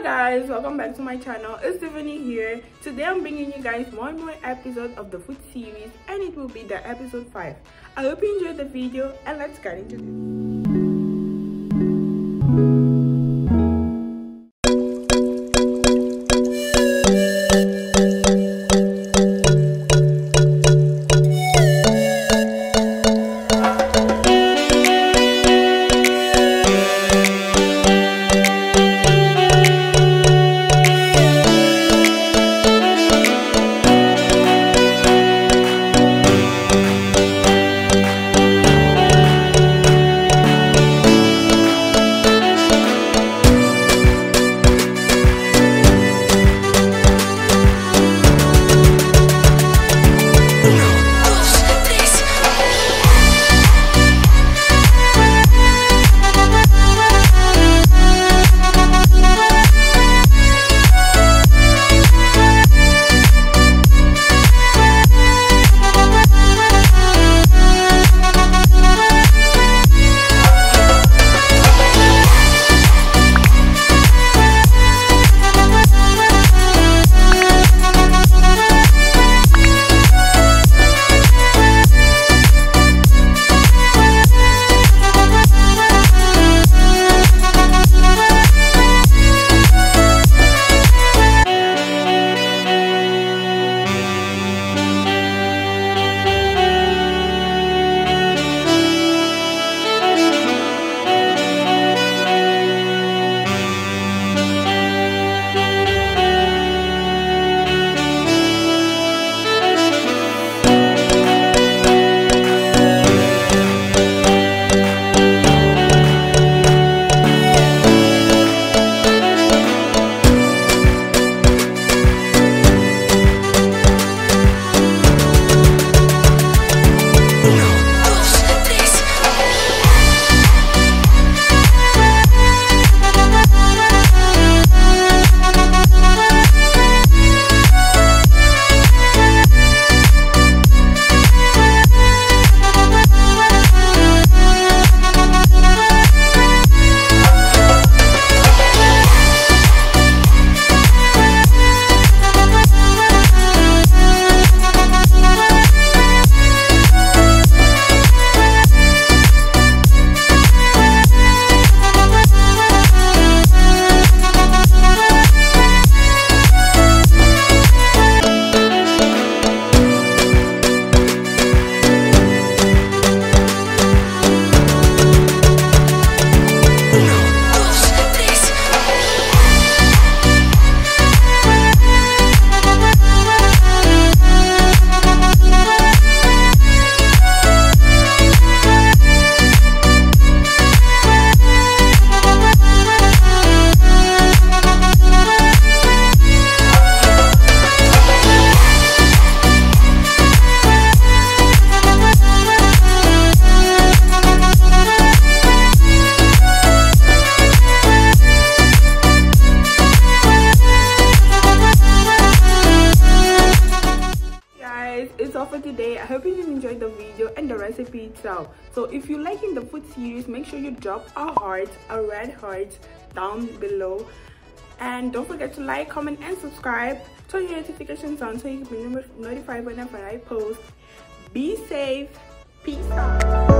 guys, welcome back to my channel. It's Tiffany here. Today I'm bringing you guys one more episode of the food series, and it will be the episode 5. I hope you enjoyed the video, and let's get into this. It's all for today. I hope you enjoyed the video and the recipe itself. So if you're liking the food series, make sure you drop a red heart down below, and don't forget to like, comment and subscribe. Turn your notifications on so you can be notified whenever I post. Be safe. Peace out.